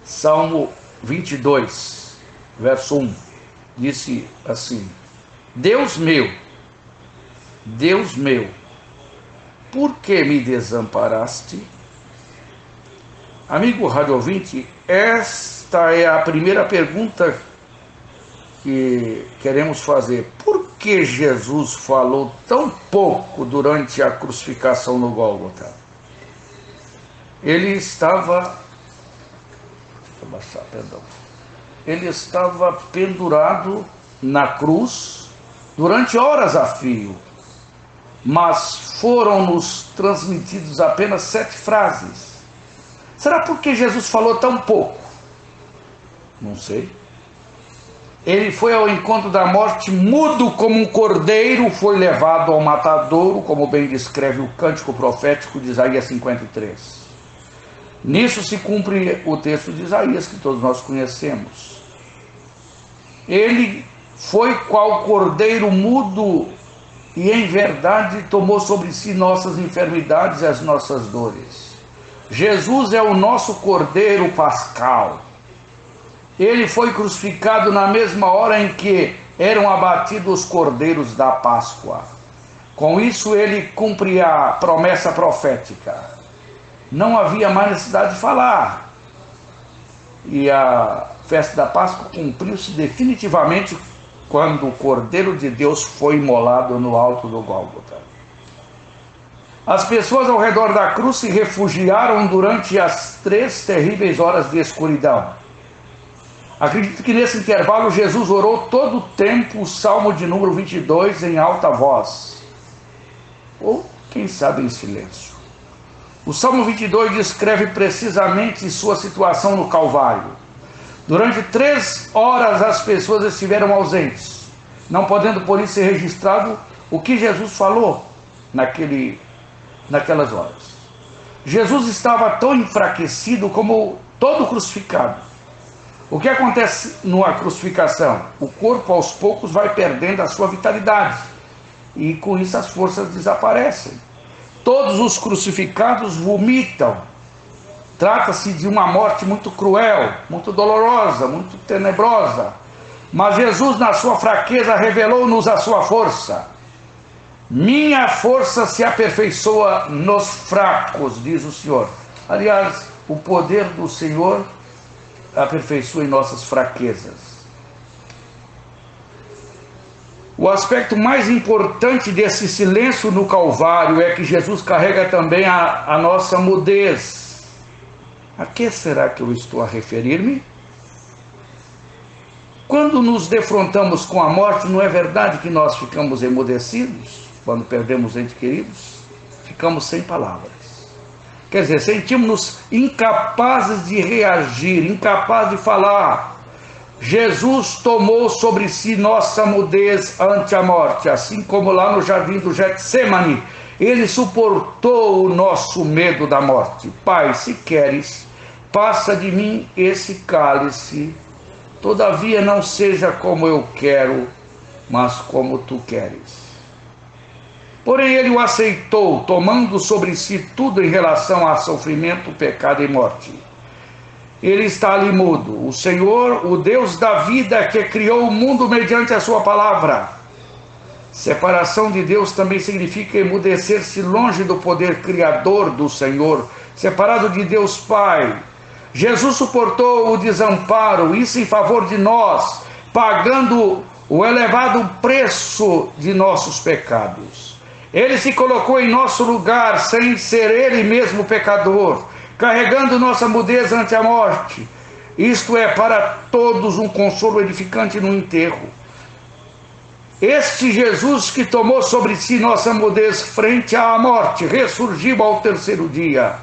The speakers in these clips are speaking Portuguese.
Salmo 22, verso 1, disse assim: Deus meu, por que me desamparaste? Amigo rádio ouvinte, esta é a primeira pergunta que queremos fazer. Por que Jesus falou tão pouco durante a crucificação no Gólgota? Ele estava pendurado na cruz durante horas a fio, mas foram-nos transmitidos apenas 7 frases. Será porque Jesus falou tão pouco? Não sei. Ele foi ao encontro da morte mudo como um cordeiro, foi levado ao matadouro, como bem descreve o cântico profético de Isaías 53. Nisso se cumpre o texto de Isaías que todos nós conhecemos. Ele foi qual cordeiro mudo e em verdade tomou sobre si nossas enfermidades e as nossas dores. Jesus é o nosso cordeiro pascal. Ele foi crucificado na mesma hora em que eram abatidos os cordeiros da Páscoa. Com isso ele cumpre a promessa profética. Não havia mais necessidade de falar. E a festa da Páscoa cumpriu-se definitivamente quando o Cordeiro de Deus foi imolado no alto do Gólgota. As pessoas ao redor da cruz se refugiaram durante as 3 terríveis horas de escuridão. Acredito que nesse intervalo Jesus orou todo o tempo o Salmo de número 22 em alta voz. Ou, quem sabe, em silêncio. O Salmo 22 descreve precisamente sua situação no Calvário. Durante 3 horas as pessoas estiveram ausentes, não podendo por isso ser registrado o que Jesus falou naquelas horas. Jesus estava tão enfraquecido como todo crucificado. O que acontece na crucificação? O corpo aos poucos vai perdendo a sua vitalidade e com isso as forças desaparecem. Todos os crucificados vomitam. Trata-se de uma morte muito cruel, muito dolorosa, muito tenebrosa. Mas Jesus, na sua fraqueza, revelou-nos a sua força. Minha força se aperfeiçoa nos fracos, diz o Senhor. Aliás, o poder do Senhor aperfeiçoa em nossas fraquezas. O aspecto mais importante desse silêncio no Calvário é que Jesus carrega também a nossa mudez. A que será que eu estou a referir-me? Quando nos defrontamos com a morte, não é verdade que nós ficamos emudecidos? Quando perdemos entes queridos, ficamos sem palavras. Quer dizer, sentimos-nos incapazes de reagir, incapazes de falar. Jesus tomou sobre si nossa mudez ante a morte, assim como lá no jardim do Getsemane, ele suportou o nosso medo da morte. Pai, se queres, passa de mim esse cálice, todavia não seja como eu quero, mas como tu queres. Porém ele o aceitou, tomando sobre si tudo em relação a sofrimento, pecado e morte. Ele está ali mudo. O Senhor, o Deus da vida, que criou o mundo mediante a sua palavra. Separação de Deus também significa emudecer-se longe do poder criador do Senhor, separado de Deus Pai. Jesus suportou o desamparo, isso em favor de nós, pagando o elevado preço de nossos pecados. Ele se colocou em nosso lugar, sem ser ele mesmo pecador, carregando nossa mudez ante a morte. Isto é para todos um consolo edificante no enterro. Este Jesus que tomou sobre si nossa mudez frente à morte, ressurgiu ao 3º dia.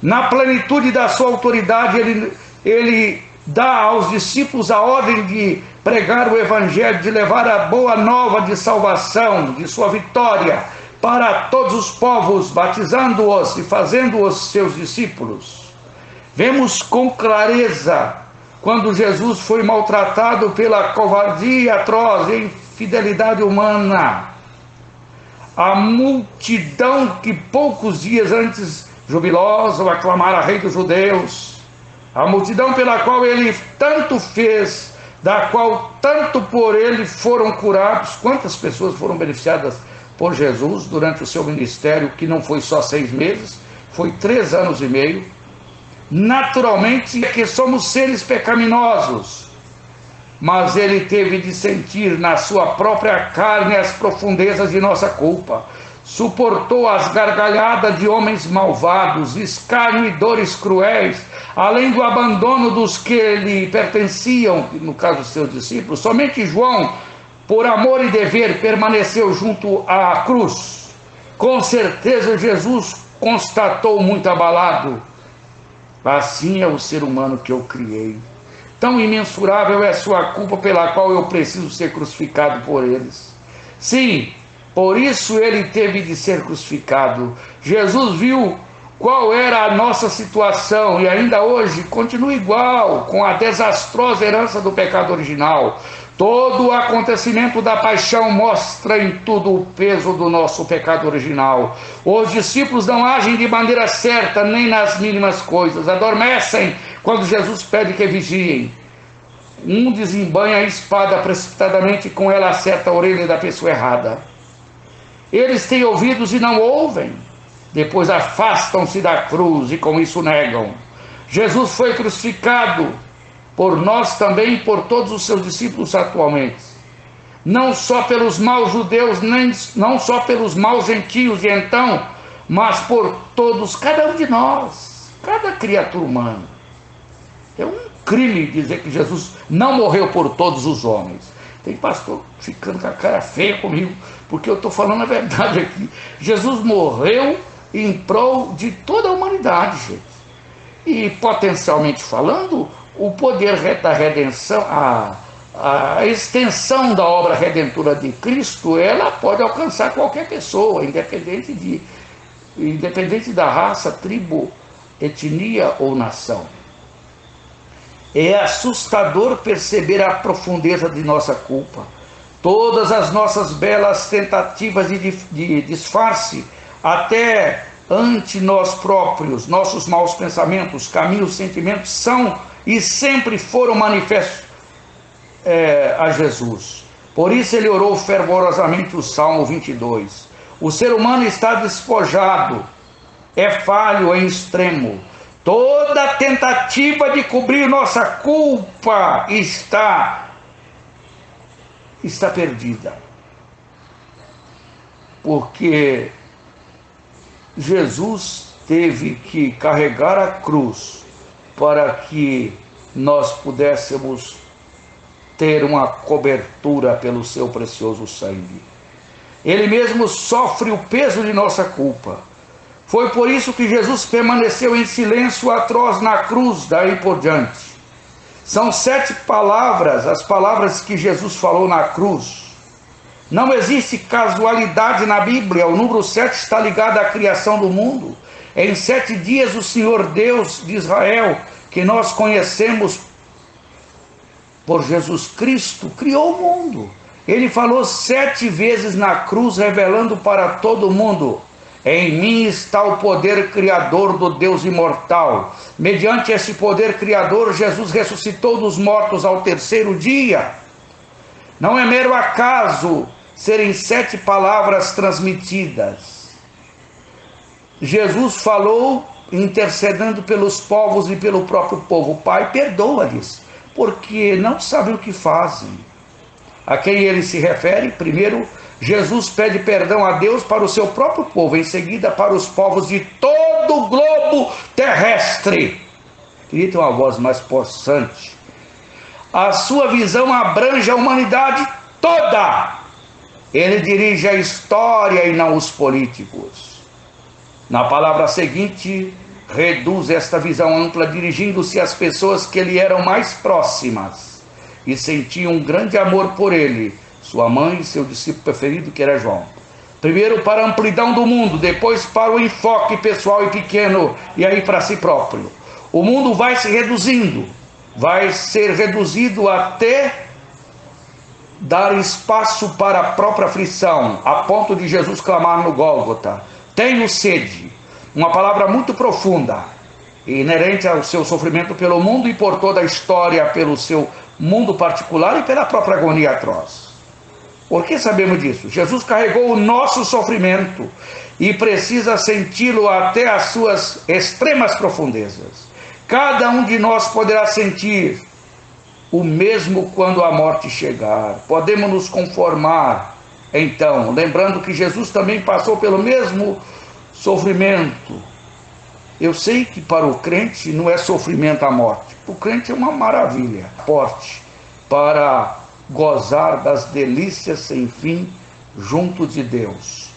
Na plenitude da sua autoridade, ele dá aos discípulos a ordem de pregar o Evangelho, de levar a boa nova de salvação, de sua vitória, para todos os povos, batizando-os e fazendo-os seus discípulos. Vemos com clareza quando Jesus foi maltratado pela covardia atroz e infidelidade humana. A multidão que poucos dias antes, jubilosa, ao aclamar a Rei dos Judeus, A multidão pela qual ele tanto fez, da qual tanto por ele foram curados. Quantas pessoas foram beneficiadas por Jesus durante o seu ministério, que não foi só 6 meses, foi 3 anos e meio. Naturalmente é que somos seres pecaminosos, mas ele teve de sentir na sua própria carne as profundezas de nossa culpa. Suportou as gargalhadas de homens malvados, escárnio e dores cruéis, além do abandono dos que lhe pertenciam, no caso dos seus discípulos. Somente João, por amor e dever, permaneceu junto à cruz. Com certeza Jesus constatou muito abalado: assim é o ser humano que eu criei. Tão imensurável é a sua culpa pela qual eu preciso ser crucificado por eles. Sim, por isso ele teve de ser crucificado. Jesus viu qual era a nossa situação e ainda hoje continua igual, com a desastrosa herança do pecado original. Todo o acontecimento da paixão mostra em tudo o peso do nosso pecado original. Os discípulos não agem de maneira certa nem nas mínimas coisas. Adormecem quando Jesus pede que vigiem. Um desembanha a espada precipitadamente, com ela acerta a orelha da pessoa errada. Eles têm ouvidos e não ouvem. Depois afastam-se da cruz e com isso negam. Jesus foi crucificado por nós também e por todos os seus discípulos atualmente. Não só pelos maus judeus, não só pelos maus gentios de então, mas por todos, cada um de nós, cada criatura humana. É um crime dizer que Jesus não morreu por todos os homens. Tem pastor ficando com a cara feia comigo, porque eu estou falando a verdade aqui. Jesus morreu em prol de toda a humanidade, gente. E potencialmente falando, o poder da redenção, a extensão da obra redentora de Cristo, ela pode alcançar qualquer pessoa, independente da raça, tribo, etnia ou nação. É assustador perceber a profundeza de nossa culpa. Todas as nossas belas tentativas de disfarce, até ante nós próprios, nossos maus pensamentos, caminhos, sentimentos, são e sempre foram manifestos a Jesus. Por isso ele orou fervorosamente o Salmo 22. O ser humano está despojado, é falho em extremo. Toda tentativa de cobrir nossa culpa está perdida. Porque Jesus teve que carregar a cruz para que nós pudéssemos ter uma cobertura pelo seu precioso sangue. Ele mesmo sofre o peso de nossa culpa. Foi por isso que Jesus permaneceu em silêncio atroz na cruz, daí por diante. São 7 palavras, as palavras que Jesus falou na cruz. Não existe casualidade na Bíblia, o número 7 está ligado à criação do mundo. Em 7 dias o Senhor Deus de Israel, que nós conhecemos por Jesus Cristo, criou o mundo. Ele falou 7 vezes na cruz, revelando para todo mundo: em mim está o poder criador do Deus imortal. Mediante esse poder criador, Jesus ressuscitou dos mortos ao 3º dia. Não é mero acaso serem 7 palavras transmitidas. Jesus falou intercedendo pelos povos e pelo próprio povo: Pai, perdoa-lhes, porque não sabem o que fazem. A quem ele se refere? Primeiro, Jesus pede perdão a Deus para o seu próprio povo, em seguida para os povos de todo o globo terrestre. Queria ter uma voz mais possante. A sua visão abrange a humanidade toda. Ele dirige a história e não os políticos. Na palavra seguinte, reduz esta visão ampla, dirigindo-se às pessoas que lhe eram mais próximas e sentiam um grande amor por ele, sua mãe e seu discípulo preferido, que era João. Primeiro para a amplidão do mundo, depois para o enfoque pessoal e pequeno, e aí para si próprio. O mundo vai se reduzindo, vai ser reduzido até dar espaço para a própria aflição, a ponto de Jesus clamar no Gólgota: tenho sede. Uma palavra muito profunda. inerente ao seu sofrimento pelo mundo e por toda a história, pelo seu mundo particular e pela própria agonia atroz. Por que sabemos disso? Jesus carregou o nosso sofrimento e precisa senti-lo até as suas extremas profundezas. Cada um de nós poderá sentir o mesmo quando a morte chegar. Podemos nos conformar, então, lembrando que Jesus também passou pelo mesmo sofrimento. Eu sei que para o crente não é sofrimento a morte. Para o crente é uma maravilha, forte, para gozar das delícias sem fim junto de Deus.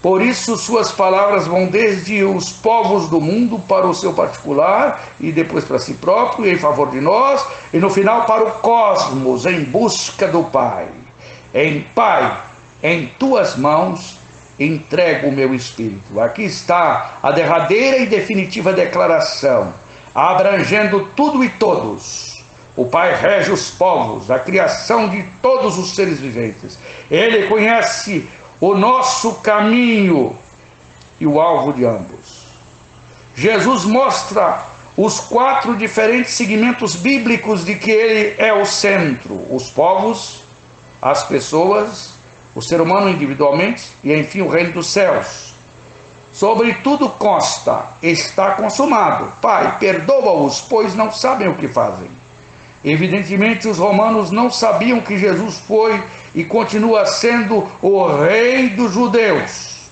Por isso suas palavras vão desde os povos do mundo para o seu particular, e depois para si próprio, e em favor de nós, e no final para o cosmos, em busca do Pai. Pai, em tuas mãos entrego o meu espírito. Aqui está a derradeira e definitiva declaração, abrangendo tudo e todos. O Pai rege os povos, a criação de todos os seres viventes. Ele conhece o nosso caminho e o alvo de ambos. Jesus mostra os 4 diferentes segmentos bíblicos de que ele é o centro: os povos, as pessoas, o ser humano individualmente e, enfim, o reino dos céus. Sobre tudo consta: está consumado. Pai, perdoa-os, pois não sabem o que fazem. Evidentemente, os romanos não sabiam que Jesus foi e continua sendo o rei dos judeus.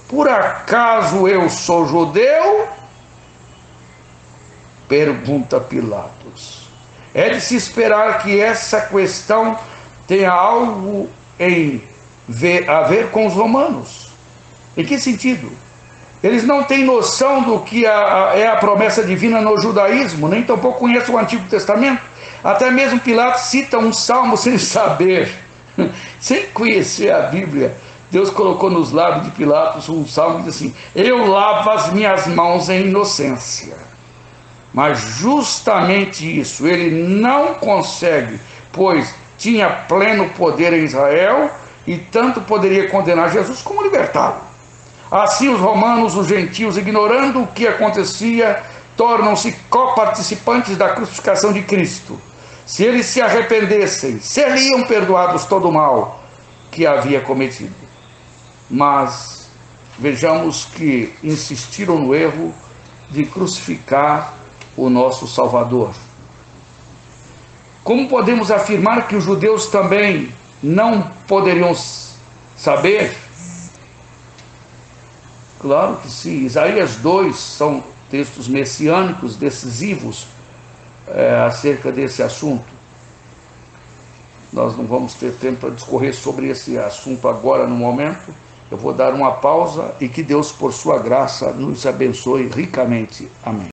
Por acaso eu sou judeu? Pergunta Pilatos. É de se esperar que essa questão tenha algo a ver com os romanos. Em que sentido? Eles não têm noção do que é a promessa divina no judaísmo, nem tampouco conhecem o Antigo Testamento. Até mesmo Pilatos cita um salmo sem saber, sem conhecer a Bíblia. Deus colocou nos lábios de Pilatos um salmo que diz assim: eu lavo as minhas mãos em inocência. Mas justamente isso ele não consegue, pois tinha pleno poder em Israel e tanto poderia condenar Jesus como libertá-lo. Assim os romanos, os gentios, ignorando o que acontecia, tornam-se coparticipantes da crucificação de Cristo. Se eles se arrependessem, seriam perdoados todo o mal que havia cometido. Mas vejamos que insistiram no erro de crucificar o nosso Salvador. Como podemos afirmar que os judeus também não poderiam saber? Claro que sim. Isaías 2 são textos messiânicos decisivos acerca desse assunto. Nós não vamos ter tempo para discorrer sobre esse assunto agora no momento. Eu vou dar uma pausa e que Deus, por sua graça, nos abençoe ricamente. Amém.